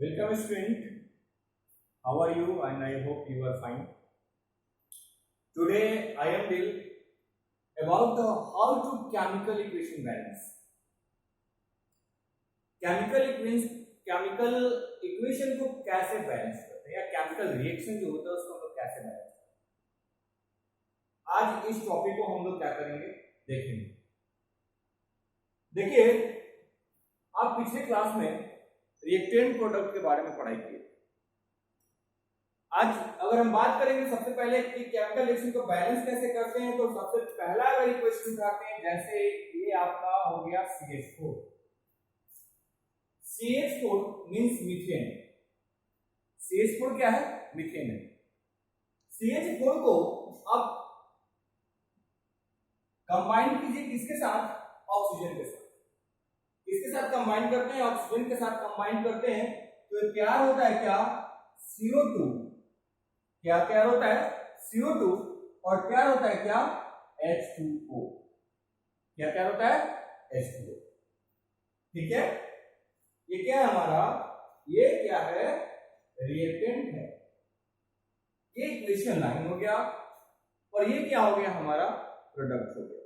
Welcome student. How are you? And I hope you are fine. Today I am will about the how to chemical equation balance. chemical equation को कैसे balance करते हैं या chemical reaction जो होता है उसको हम लोग कैसे बैलेंस करते हैं। आज इस टॉपिक को हम लोग क्या करेंगे देखेंगे। देखिए आप पिछले क्लास में रिएक्टेंट प्रोडक्ट के बारे में पढ़ाई की। आज अगर हम बात करेंगे सबसे पहले कि केमिकल रिएक्शन को बैलेंस कैसे करते हैं, तो सबसे पहला अगर इक्वेशन उठाते हैं, जैसे ये आपका हो गया CH4। CH4 means methane. CH4 क्या है? मीथेन है। CH4 को अब कंबाइन कीजिए किसके साथ? ऑक्सीजन के साथ। किसके साथ कंबाइन करते हैं? ऑक्सीजन के साथ कंबाइन करते हैं तो तैयार होता है क्या? CO2। क्या तैयार होता है? CO2। और तैयार होता है क्या? H2O। क्या तैयार होता है? H2O। ठीक है, ये क्या है हमारा? ये क्या है? रिएक्टेंट है। ये इक्वेशन लाइन हो गया और ये क्या हो गया? हमारा प्रोडक्ट हो गया।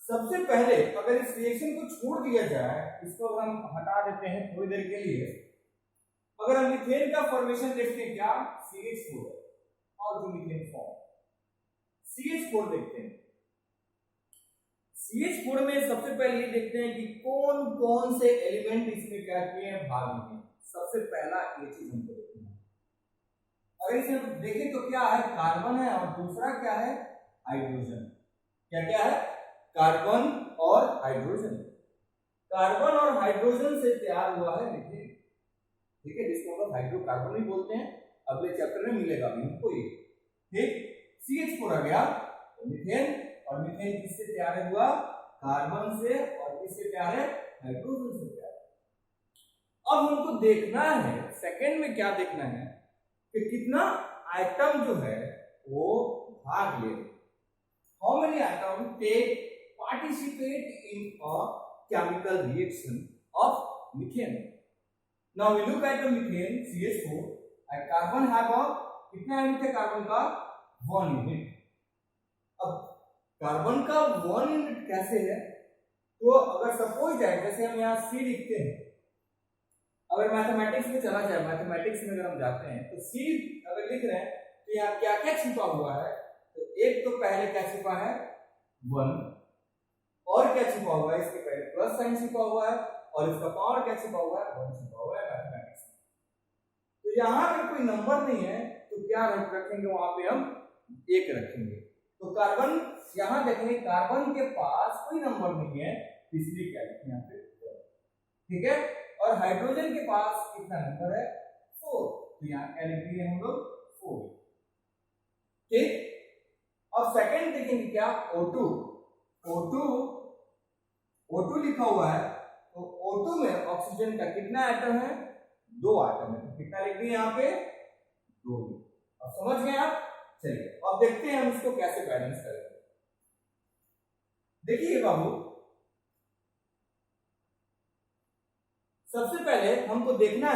सबसे पहले अगर इस रिएक्शन को छोड़ दिया जाए, इसको अगर हम हटा देते हैं थोड़ी देर के लिए, अगर हम मीथेन का फॉर्मेशन देखते हैं क्या? CH4 और जो मीथेन फॉर्म CH4 देखते हैं। CH4 में सबसे पहले ये देखते हैं कि कौन कौन से एलिमेंट इसमें क्या किए हैं, भाग लिए हैं। सबसे पहला ये चीज हमको देखना है। अगर इसे देखें तो क्या है? कार्बन है और दूसरा क्या है? हाइड्रोजन। क्या क्या है? कार्बन और हाइड्रोजन। कार्बन और हाइड्रोजन से तैयार हुआ है मीथेन। ठीक है, जिसको हम लोग हाइड्रोकार्बन भी बोलते हैं। अगले चैप्टर में मिलेगा भी हमको ये। ठीक, CH4 आ गया मीथेन, और मीथेन किससे तैयार हुआ? कार्बन से। और किससे तैयार है? हाइड्रोजन से तैयार। अब हमको देखना है सेकंड में क्या देखना है कि कितना आइटम जो है वो भाग ले। How many item take participate in a chemical reaction of methane. Now we look at the methane CH4 and carbon have a कितना यूनिट है कार्बन का? 1 यूनिट। अब कार्बन का 1 यूनिट कैसे है? तो अगर सपोज जाए जैसे हम यहाँ C लिखते हैं, अगर मैथमेटिक्स में चला जाए, मैथमेटिक्स में अगर हम जाते हैं तो C अगर लिख रहे हैं तो यहाँ क्या क्या छिपा हुआ है? तो एक तो पहले क्या छिपा है? 1। और क्या छिपा हुआ है? इसके पहले प्लस साइन छिपा हुआ है और इसका पावर क्या छिपा हुआ है? 1 छिपा हुआ है मैथमेटिक्स में। तो यहाँ पे कोई नंबर नहीं है तो क्या रखेंगे? वहां पे हम 1 रखेंगे। तो कार्बन यहाँ देखेंगे, कार्बन के पास कोई नंबर नहीं है, इसलिए क्या लिखें यहाँ पे? 1। ठीक है, और हाइड्रोजन के पास कितना नंबर है? 4। तो यहाँ क्या लिखेंगे हम लोग? 4। ठीक, अब सेकंड देखेंगे क्या? O2। O2 लिखा हुआ है तो O2 में ऑक्सीजन का कितना एटम है? 2 एटम है। तो कितना लिख दिए यहाँ पे? 2। अब समझ गए आप? चलिए अब देखते हैं हम इसको कैसे बैलेंस करेंगे। देखिए बाबू, सबसे पहले हमको देखना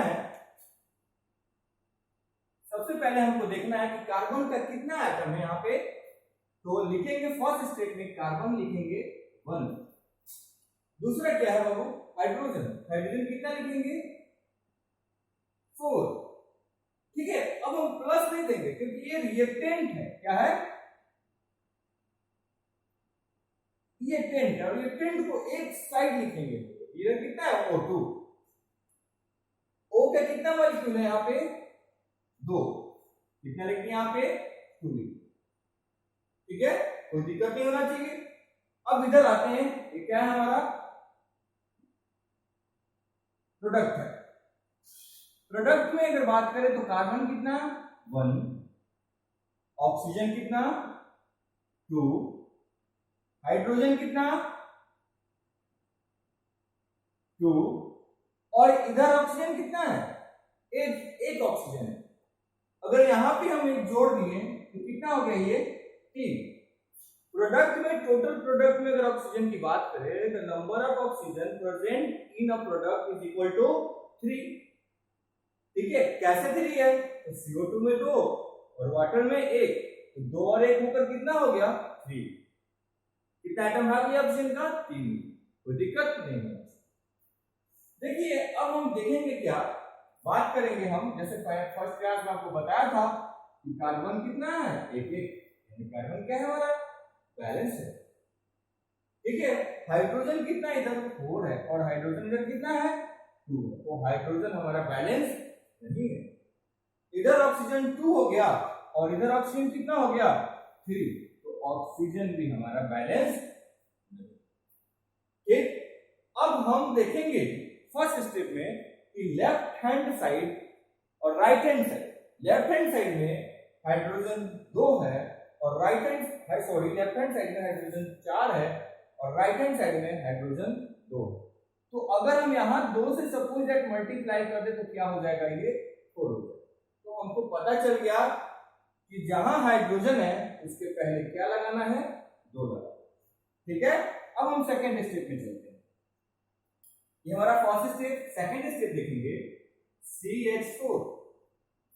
है कि कार्बन का कितना एटम है यहाँ पे। तो लिखेंगे फर्स्ट स्टेट में कार्बन लिखेंगे 1। दूसरा क्या है बाबू? हाइड्रोजन कितना लिखेंगे? 4। ठीक है, अब हम प्लस नहीं देंगे क्योंकि ये रिएक्टेंट है। क्या है? रिएक्टेंट है, और रिएक्टेंट को एक साइड लिखेंगे। ये कितना है? O2। O का कितना मॉलिक्यूल है यहाँ पे? 2। कितना लिखेंगे यहाँ पे? 2। ठीक है, कोई दिक्कत नहीं होना चाहिए। अब इधर आते हैं, ये क्या है? हमारा प्रोडक्ट है। प्रोडक्ट में अगर बात करें तो कार्बन कितना? 1। ऑक्सीजन कितना? 2। हाइड्रोजन कितना? 2। और इधर ऑक्सीजन कितना है? एक ऑक्सीजन है। अगर यहां पे हम एक जोड़ दिए तो कितना हो गया? ये 3। प्रोडक्ट में, टोटल प्रोडक्ट में अगर ऑक्सीजन की बात करें तो number of oxygen present in a product is equal to 3। ठीक है, कैसे 3 है? तो CO2 में 2 और वाटर में 1, तो 2 और 1 होकर कितना हो गया? 3। कितना एटम भाग लिया ऑक्सीजन का? 3। कोई दिक्कत नहीं है। देखिए अब हम देखेंगे क्या, बात करेंगे हम, जैसे फर्स्ट क्लास में आपको बताया था कि कार्बन कितना है? 1-1, यानी कार्बन क्या है हमारा? बैलेंस है। ठीक है, हाइड्रोजन कितना इधर? 4 है और हाइड्रोजन इधर कितना है? 2 है, तो हाइड्रोजन हमारा बैलेंस नहीं है। इधर ऑक्सीजन 2 हो गया और इधर ऑक्सीजन कितना हो गया? 3, तो ऑक्सीजन भी हमारा बैलेंस नहीं। ठीक, अब हम देखेंगे फर्स्ट स्टेप में कि लेफ्ट हैंड साइड और right hand side. Left hand side में हाइड्रोजन 2 है और लेफ्ट हैंड साइड में हाइड्रोजन 4 है और राइट हैंड साइड में हाइड्रोजन 2 है। तो अगर हम यहाँ 2 से सपोज दैट मल्टीप्लाई कर दे तो क्या हो जाएगा? ये 4 हो जाएगा। तो हमको पता चल गया कि जहां हाइड्रोजन है उसके पहले क्या लगाना है? 2 लगाना। ठीक है, अब हम सेकेंड स्टेप में चलते हैं। ये हमारा फर्स्ट स्टेप। सेकेंड स्टेप देखेंगे, CH4,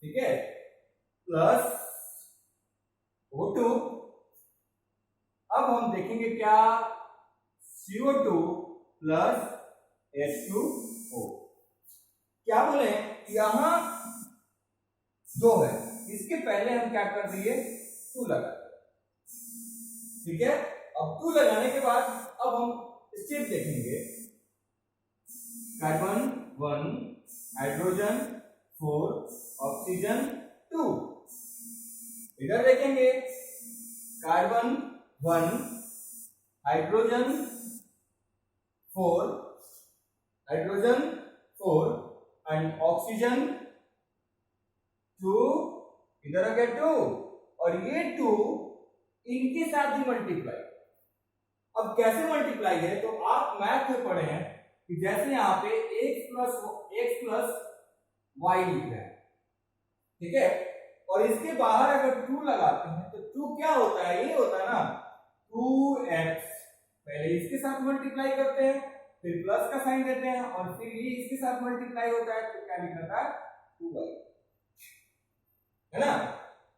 ठीक है, प्लस O2। अब हम देखेंगे क्या? CO2 plus H2O। क्या बोले? यहां 2 है, इसके पहले हम क्या कर दिए? 2 लगा। ठीक है, अब 2 लगाने के बाद अब हम स्टेप देखेंगे। Carbon 1, hydrogen 4, oxygen 2। इधर देखेंगे, कार्बन 1, हाइड्रोजन 4, एंड ऑक्सीजन 2। इधर आ गया 2 और ये 2 इनके साथ ही मल्टीप्लाई। अब कैसे मल्टीप्लाई है? तो आप मैथ में पढ़े हैं कि जैसे यहाँ पे x प्लस y लिख रहे हैं, ठीक है, और इसके बाहर अगर 2 लगाते हैं तो 2 क्या होता है? ये होता है ना 2x। पहले इसके साथ मल्टीप्लाई करते हैं, फिर प्लस का साइन देते हैं और फिर ये इसके साथ मल्टीप्लाई होता है, तो क्या लिखना था? 2y, है ना।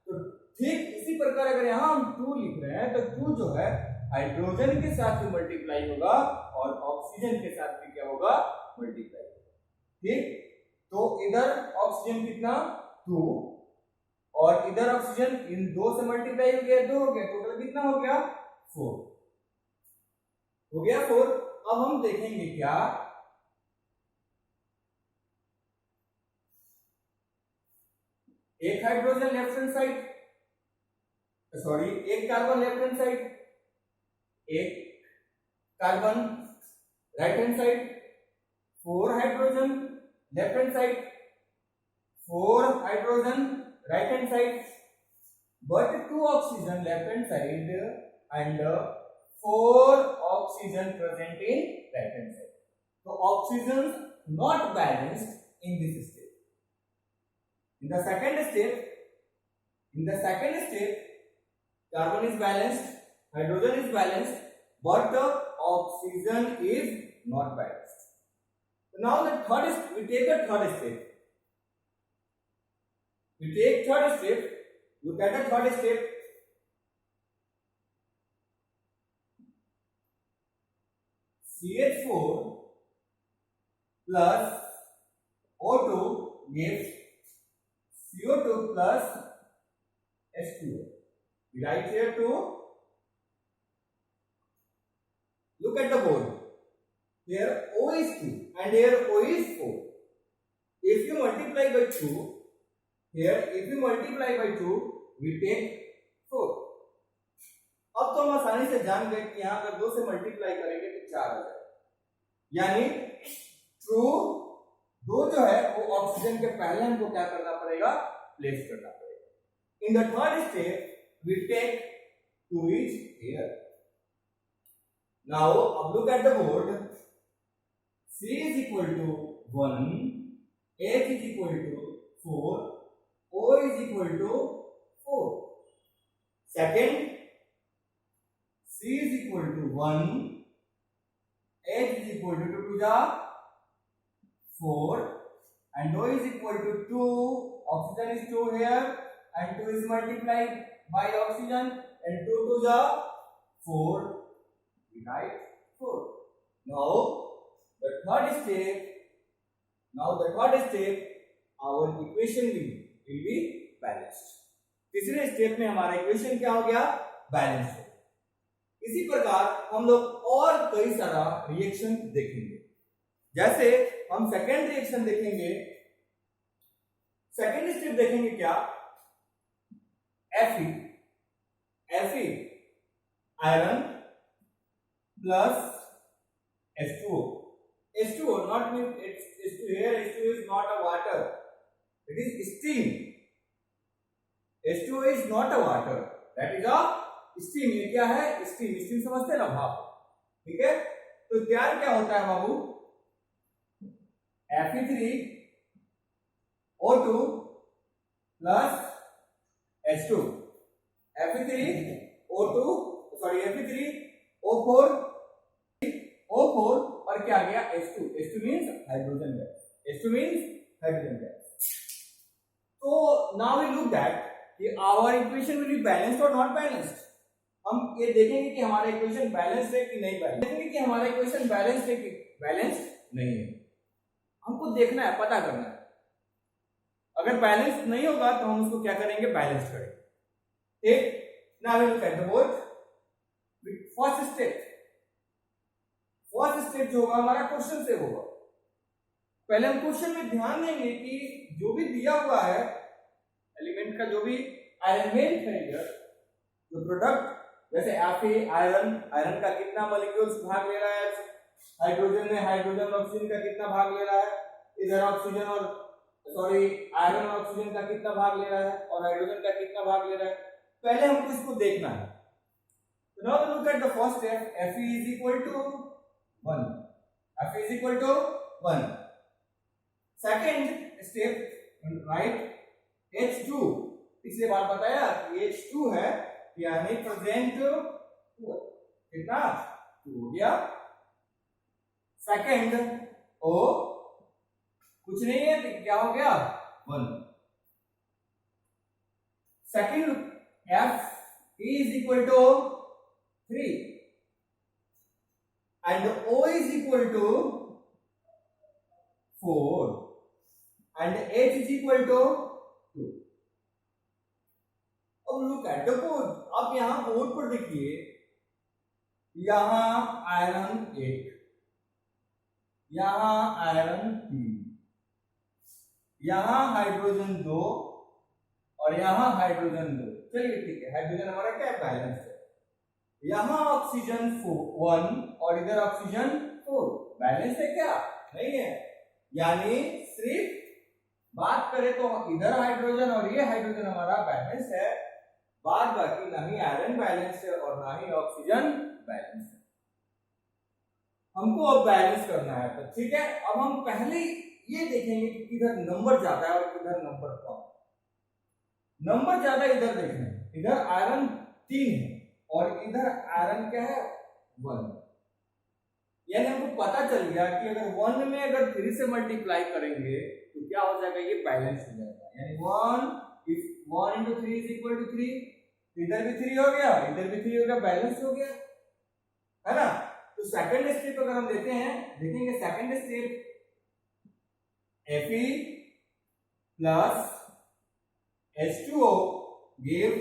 तो ठीक इसी प्रकार अगर यहाँ हम 2 लिख रहे हैं तो 2 जो है हाइड्रोजन के साथ भी मल्टीप्लाई होगा और ऑक्सीजन के साथ भी क्या होगा? मल्टीप्लाई। ठीक, तो इधर ऑक्सीजन कितना? 2 और इधर ऑक्सीजन इन 2 से मल्टीप्लाई हो गया, 2 हो गया, टोटल कितना हो गया? 4 हो गया 4। अब हम देखेंगे क्या? एक hydrogen left hand side, sorry एक कार्बन लेफ्ट हैंड साइड, एक carbon right hand side, 4 hydrogen left hand side, 4 hydrogen right hand side, but 2 oxygen left hand side and 4 oxygen present in right hand side. So oxygen not balanced in this state. In the second step, carbon is balanced, hydrogen is balanced, but the oxygen is not balanced. So now we take the third step. Look at the third step. CH4 plus O2 gives CO2 plus H2O. We write here 2. Look at the board. Here O is 2 and here O is 4. If you multiply by 2, here if we multiply by 2 we take 4. अब तो हम आसानी से जान गए कि यहां अगर 2 से मल्टीप्लाई करेंगे तो 4 आ जाएगा, यानी ट्रू 2 जो है वो ऑक्सीजन के पहले हमको क्या करना पड़ेगा? प्लेस करना पड़ेगा। In the third step we take 2 is here. Now अब look at the board. C is equal to 1, H is equal to 4, O is equal to 4. Second, C is equal to 1, H is equal to 2 to the 4 and and rho is equal to 2. Oxygen is 2 here and 2 is multiplied by oxygen and 2 to the 4. We write 4. Now the third step, our equation will be balanced. तीसरे step में हमारा equation क्या हो गया? Balance है। इसी प्रकार हम लोग और कई सारा रिएक्शन देखेंगे। जैसे हम सेकेंड रिएक्शन देखेंगे, सेकेंड स्टेप देखेंगे क्या? Fe iron plus H2O. H2O not mean it's here. H2O is not a water. It is steam. H2O is not a water. That is a steam. ये क्या है? Steam. Steam समझते हैं ना, भाप। ठीक है? तो तैयार क्या होता है बाबू? Fe3O2 plus H2. Fe3O4 और क्या आ गया? H2 means hydrogen gas. तो now we look that our equation will be balanced or not balanced. हम ये देखेंगे कि हमारा इक्वेशन बैलेंस्ड है कि नहीं बैलेंस्ड। देखेंगे कि हमारा इक्वेशन बैलेंस्ड है कि बैलेंस्ड नहीं है। हमको देखना है, पता करना है। अगर बैलेंस नहीं होगा तो हम उसको क्या करेंगे? बैलेंस करेंगे। ठीक, now we look at the board. First step जो होगा हमारा क्वेश्चन से होगा। पहले हम क्वेश्चन में ध्यान देंगे कि जो भी दिया हुआ है एलिमेंट का, जो भी एलिमेंट है इधर, जो प्रोडक्ट, जैसे Fe आयरन का कितना मॉलिक्यूल्स भाग ले रहा है, हाइड्रोजन में हाइड्रोजन ऑक्सीजन का कितना भाग ले रहा है, इधर ऑक्सीजन और आयरन और ऑक्सीजन का कितना भाग ले रहा है और हाइड्रोजन का कितना भाग ले रहा है, पहले हमको इसको देखना है। तो now look at the first step. Fe is equal to 1। Second step right H2। पिछले बार बताया कि H2 है, यानी प्रेजेंट कितना? 2 हो गया। सेकंड O कुछ नहीं है तो क्या हो गया? 1। Second F is equal to 3 and O is equal to 4 and H is equal to 2। अब लुक एट द बोर्ड। अब यहां बोर्ड पर देखिए, यहां आयरन 1, यहां आयरन 3, यहां हाइड्रोजन 2 और यहां हाइड्रोजन 2। चलिए ठीक है, हाइड्रोजन हमारा क्या है? बैलेंस है। यहां ऑक्सीजन 1 और इधर ऑक्सीजन 4। बैलेंस है क्या? नहीं है। यानी सिर्फ बात करें तो इधर हाइड्रोजन और ये हाइड्रोजन हमारा बैलेंस है, बाद बाकी ना ही आयरन बैलेंस है और ना ही ऑक्सीजन बैलेंस है। हमको अब बैलेंस करना है। तो ठीक है, अब हम पहले ये देखेंगे कि किधर नंबर ज्यादा है और किधर नंबर कम। नंबर ज्यादा इधर देखना है, इधर आयरन 3 है और इधर आयरन क्या है? 1। यानी हमको पता चल गया कि अगर 1 में अगर 3 से मल्टीप्लाई करेंगे तो क्या हो जाएगा? ये बैलेंस हो जाएगा। यानी 1 into 3 is equal to 3। इधर भी 3 हो गया, इधर भी 3 हो गया, बैलेंस हो गया, है ना? तो सेकंड स्टेप अगर हम देखेंगे second step Fe plus H2O give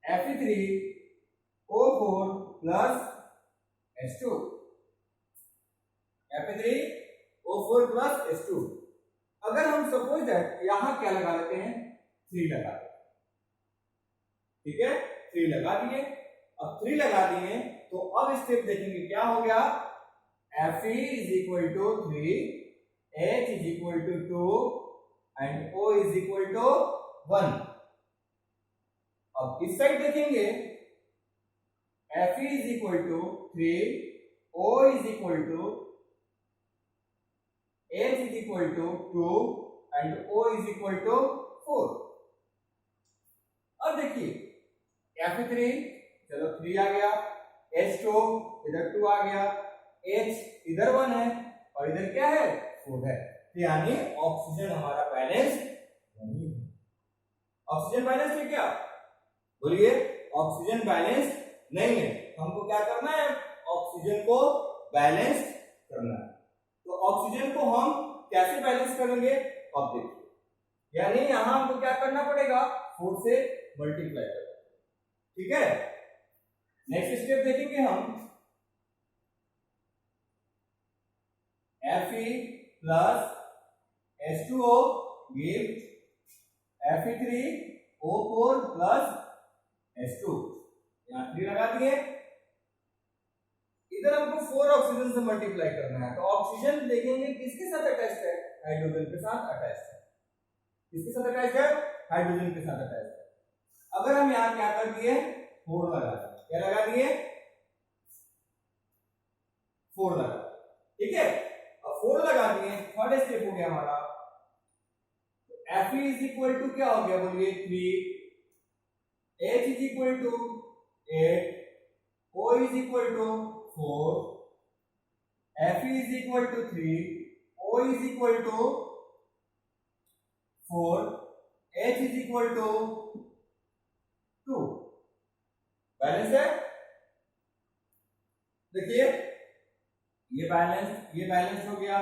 Fe3O4 plus H2। Fe3O4 plus H2। अगर हम सपोज दैट यहां क्या लगा लेते हैं? 3 लगा देते, ठीक है? 3 लगा दिए। अब 3 लगा दिए तो अब स्टेप देखेंगे क्या हो गया? Fe is equal to 3, H is equal to 2 and O is equal to 1। अब इस साइड देखेंगे, Fe is equal to 3, O is equal to, H is equal to 2 and O is equal to 4। अब देखिए Fe3 चलो 3 आ गया, H2 इधर 2 आ गया, H इधर 1 है और इधर क्या है? 4 है। तो यानी ऑक्सीजन हमारा बैलेंस नहीं है। ऑक्सीजन बैलेंस है क्या? बोलिए, ऑक्सीजन बैलेंस नहीं है। हमको क्या करना है? ऑक्सीजन को बैलेंस करना है। तो ऑक्सीजन को हम कैसे बैलेंस करेंगे? अब देखिए, यानी यहां हमको क्या करना पड़ेगा? 4 से मल्टीप्लाई करना। ठीक है, नेक्स्ट स्टेप देखेंगे हम। Fe plus H2O give Fe3O4 plus H2। यहाँ 3 लगा दिए। इधर हमको 4 ऑक्सीजन से मल्टीप्लाई करना है, तो ऑक्सीजन देखेंगे किसके साथ अटैच्ड है? हाइड्रोजन के साथ अटैच्ड है। किसके साथ अटैच्ड है? हाइड्रोजन के साथ अटैच्ड है। अगर हम यहाँ क्या कर दिए? 4 लगा दिए। क्या लगा दिए? 4 लगा। ठीक है, 4 लगा दिए। थर्ड स्टेप हो गया हमारा। Fe इज इक्वल टू क्या हो गया? बोलिए 3, H is equal to 8, O is equal to 4, Fe is equal to 3, O is equal to 4, H is equal to 2। Balance है? देखिए, ये बैलेंस हो गया।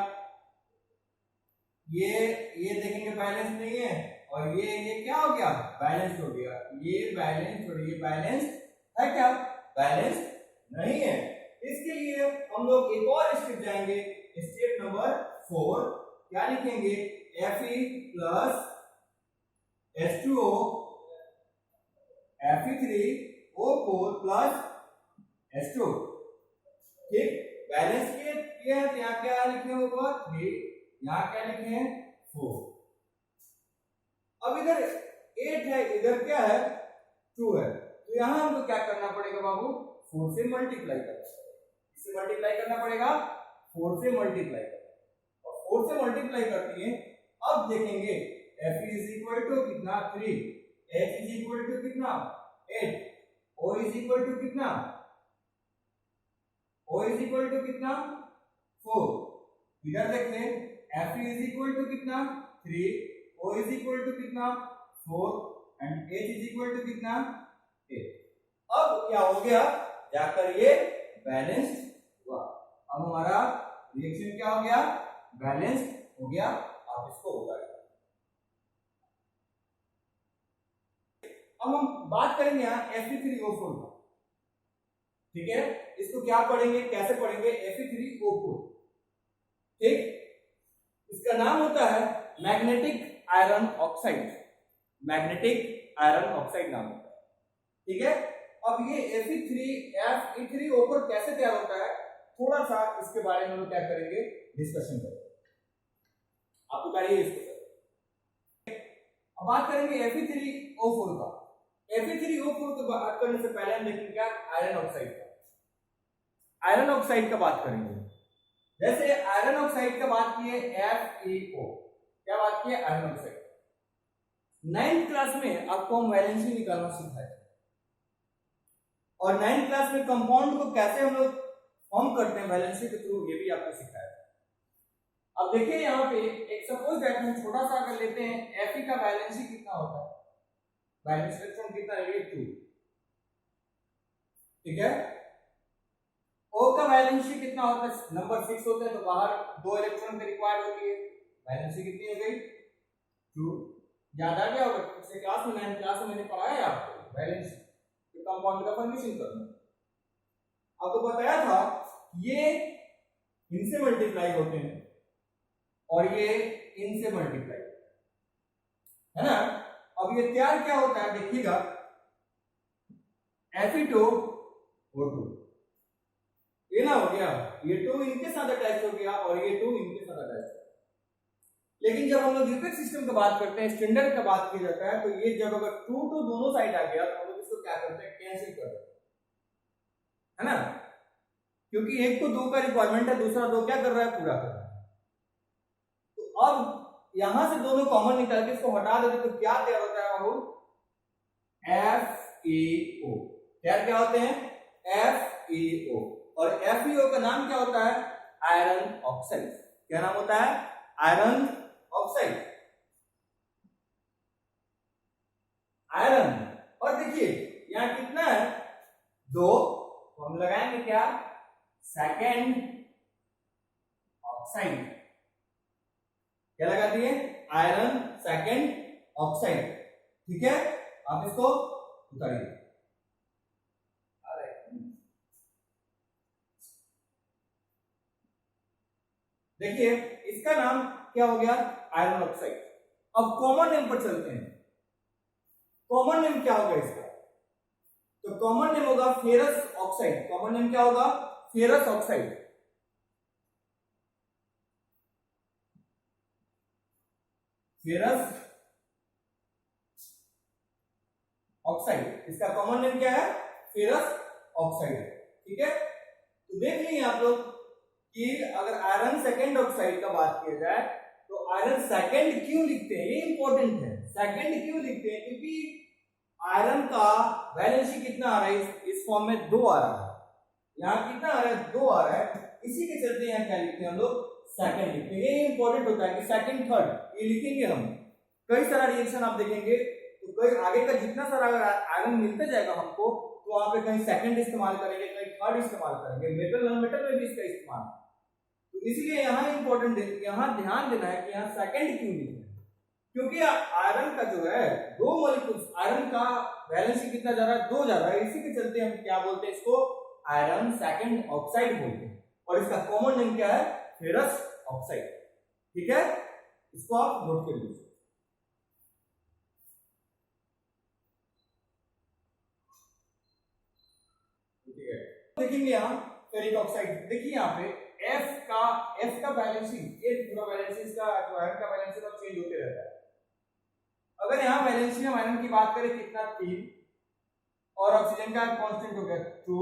ये देखेंगे बैलेंस नहीं है, और ये क्या हो गया? बैलेंस हो गया। ये बैलेंस और ये बैलेंस है क्या? बैलेंस नहीं है। इसके लिए हम लोग एक और स्टेप जाएंगे, स्टेप नंबर 4। क्या लिखेंगे? Fe plus H2O Fe3O4 plus H2। ठीक, बैलेंस किए हैं, तो यहाँ क्या लिखे होगा? 3, यहाँ क्या लिखे हैं? 4। अब इधर 8 है, इधर क्या है? 2 है, तो यहाँ हमको क्या करना पड़ेगा बाबू? 4 से मल्टीप्लाई करना पड़ेगा। इससे मल्टीप्लाई करना पड़ेगा, 4 से मल्टीप्लाई करना, और 4 से मल्टीप्लाई करती है। अब देखेंगे Fe इज इक्वल टू कितना? 3, H इज इक्वल टू कितना? 8, O इज इक्वल टू कितना? O इज इक्वल टू कितना? 4। इधर देखते हैं, Fe इज इक्वल टू कितना? 3, O इज इक्वल टू कितना? 4 and H is equal to कितना? 8। अब क्या हो गया? जाकर ये बैलेंस हुआ। अब हमारा रिएक्शन क्या हो गया? बैलेंस हो गया। आप इसको उतारिए। अब हम बात करेंगे यहाँ Fe3O4 का। ठीक है, इसको क्या पढ़ेंगे? कैसे पढ़ेंगे? Fe3O4। ठीक, इसका नाम होता है magnetic iron oxide. Magnetic iron oxide नाम होता है। ठीक है, अब ये Fe3O4 कैसे तैयार होता है, थोड़ा सा इसके बारे में हम क्या करेंगे? डिस्कशन करेंगे। आप उतारिए इसको। अब बात करेंगे Fe3O4 का। Fe3O4 को बात करने से पहले हम देखेंगे क्या? आयरन ऑक्साइड का। आयरन ऑक्साइड का बात करेंगे। जैसे आयरन ऑक्साइड का बात किए FeO, क्या बात किए? Iron oxide. 9th क्लास में आपको हम वैलेंसी निकालना सिखाए, और 9th क्लास में कंपाउंड को कैसे हम लोग फॉर्म करते हैं वैलेंसी के थ्रू, ये भी आपको सिखाया। अब देखिए यहाँ पे एक सपोज दैट हम छोटा सा कर लेते हैं। Fe का वैलेंसी कितना होता है? वैलेंस इलेक्ट्रॉन कितना है? 2। ठीक है, O का वैलेंसी कितना होता है? नंबर 6 होता है, तो बाहर 2 इलेक्ट्रॉन की रिक्वायर्ड होती है। वैलेंसी कितनी हो गई? 2। याद आ गया होगा, पिछले क्लास में 9th क्लास में मैंने पढ़ाया है आपको वैलेंसी, तो कंपाउंड का फॉर्मेशन करना। आपको बताया था ये इनसे मल्टीप्लाई होते हैं और ये इनसे मल्टीप्लाई, है ना। अब ये तैयार क्या होता है देखिएगा, Fe2O2, ये ना हो गया, ये 2 इनके साथ अटैच हो गया और ये 2 इनके साथ अटैच हो गया। लेकिन जब हम लोग यूनिट सिस्टम की बात करते हैं, स्टैंडर्ड का बात किया जाता है, तो ये जब अगर 2 2 दोनों साइड आ गया तो हम लोग इसको क्या करते हैं? कैंसिल कर देते हैं, है ना, क्योंकि एक को 2 का रिक्वायरमेंट है, दूसरा 2 क्या कर रहा है? पूरा कर रहा है। तो अब यहां से दोनों कॉमन निकाल के इसको हटा देते तो क्या तैयार होता है बाबू? FeO। क्या होते हैं? FeO। और FeO का नाम क्या होता है? Iron oxide. क्या नाम होता है? Iron oxide, iron. और देखिए यहां कितना है, 2, तो हम लगाएंगे क्या, सेकेंड ऑक्साइड। क्या लगा दिए, आयरन सेकेंड ऑक्साइड। ठीक है, आप इसको उतारिए। देखिए इसका नाम क्या हो गया, आयरन ऑक्साइड। अब कॉमन नेम पर चलते हैं। कॉमन नेम क्या होगा इसका, तो कॉमन नेम होगा फेरस ऑक्साइड। कॉमन नेम क्या होगा, फेरस ऑक्साइड। फेरस ऑक्साइड, इसका कॉमन नेम क्या है, फेरस ऑक्साइड। ठीक है, तो देख लीजिए आप लोग कि अगर आयरन सेकेंड ऑक्साइड का बात किया जाए तो आयरन सेकेंड क्यों लिखते हैं, ये इंपॉर्टेंट है। सेकेंड क्यों लिखते हैं, क्योंकि आयरन का वैलेंसी कितना आ रहा है, इस फॉर्म में 2 आ रहा है, यहाँ कितना आ रहा है, 2 आ रहा है। इसी के चलते यहाँ क्या लिखते हैं हम लोग, सेकेंड लिखते हैं। ये इंपॉर्टेंट होता है कि सेकेंड थर्ड ये लिखेंगे हम। कई सारा रिएक्शन आप देखेंगे तो कई आगे का जितना सारा अगर आयरन मिलता जाएगा हमको, तो वहां पे कहीं सेकंड इस्तेमाल करेंगे, कहीं थर्ड इस्तेमाल करेंगे, मेटल नॉन मेटल में भी इसका इस्तेमाल। तो इसलिए यहाँ इंपॉर्टेंट यहाँ ध्यान देना है कि यहाँ सेकंड क्यों लिखना है, क्योंकि आयरन का जो है 2 मॉलिक्यूल्स, आयरन का वैलेंसी कितना जा रहा है, 2 जा रहा है। इसी के चलते हम क्या बोलते हैं इसको, आयरन सेकंड ऑक्साइड बोलते हैं। और इसका कॉमन नेम क्या है, फेरस ऑक्साइड। ठीक है, इसको आप नोट कर लीजिए। देखेंगे यहाँ फेरिक ऑक्साइड, देखिए यहाँ पे F का बैलेंसिंग, ये पूरा बैलेंसिंग इसका जो आयरन का बैलेंसिंग और चेंज होते रहता है। अगर यहाँ बैलेंसिंग में आयरन की बात करें कितना, 3, और ऑक्सीजन का कांस्टेंट हो गया 2,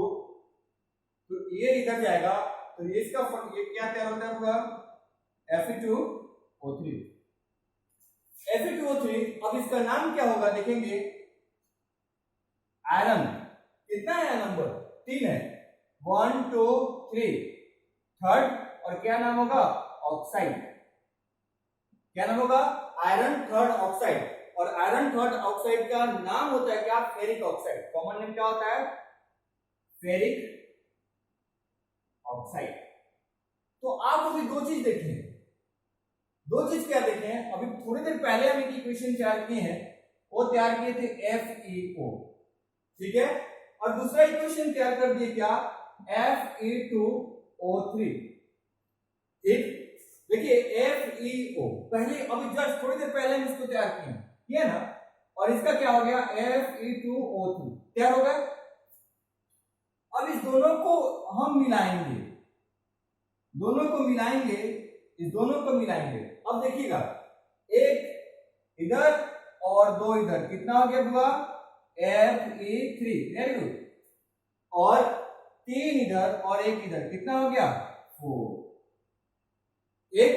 तो ये इधर जाएगा तो ये इसका ये क्या तैयार होता है पूरा, Fe2O3। Fe2O3, अब इसका नाम क्या होगा देखेंगे, आयरन कितना है, नंबर 3 है, 1 2 3, थर्ड, और क्या नाम होगा, ऑक्साइड। क्या नाम होगा, आयरन थर्ड ऑक्साइड। और आयरन थर्ड ऑक्साइड का नाम होता है क्या, फेरिक ऑक्साइड। कॉमन नेम क्या होता है, फेरिक ऑक्साइड। तो आप अभी 2 चीज देखें, 2 चीज क्या देखें, अभी थोड़ी देर पहले हम एक इक्वेशन तैयार किए हैं, वो तैयार किए थे FeO। ठीक है, और दूसरा इक्वेशन तैयार कर दिए क्या, Fe2O3। ठीक, देखिए FeO पहले, अभी जस्ट थोड़ी देर पहले हम इसको तैयार किए ना, और इसका क्या हो गया, Fe2O3 तैयार हो गया। अब इस दोनों को हम मिलाएंगे, दोनों को मिलाएंगे, इस दोनों को मिलाएंगे। अब देखिएगा, एक इधर और 2 इधर, कितना हो गया पूरा, Fe3, वेरी गुड। और 3 इधर और 1 इधर, कितना हो गया, 4। एक,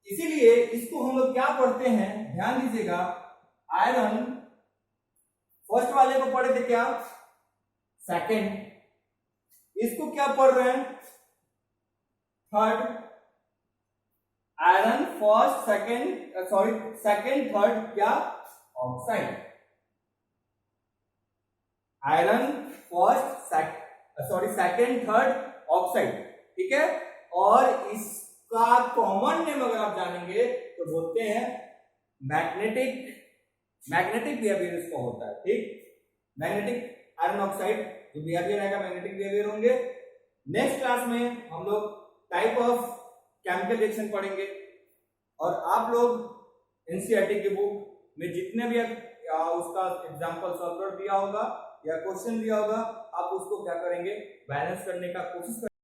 इसीलिए इसको हम लोग क्या पढ़ते हैं, ध्यान दीजिएगा, आयरन फर्स्ट वाले को पढ़े थे क्या, सेकंड, इसको क्या पढ़ रहे हैं, third. Iron first second, sorry second third क्या, oxide. Iron first sorry second third oxide. ठीक है, और इसका कॉमन नेम अगर आप जानेंगे तो बोलते हैं मैग्नेटिक बिहेवियर इसका होता है। ठीक, मैग्नेटिक आयरन ऑक्साइड जो बिहेवियर आएगा, मैग्नेटिक बिहेवियर होंगे। नेक्स्ट क्लास में हम लोग टाइप ऑफ केमिकल रिएक्शन पढ़ेंगे, और आप लोग एनसीईआरटी की बुक में जितने भी उसका एग्जांपल सॉल्वर दिया होगा या क्वेश्चन दिया होगा, आप उसको क्या करेंगे, बैलेंस करने का कोशिश करेंगे।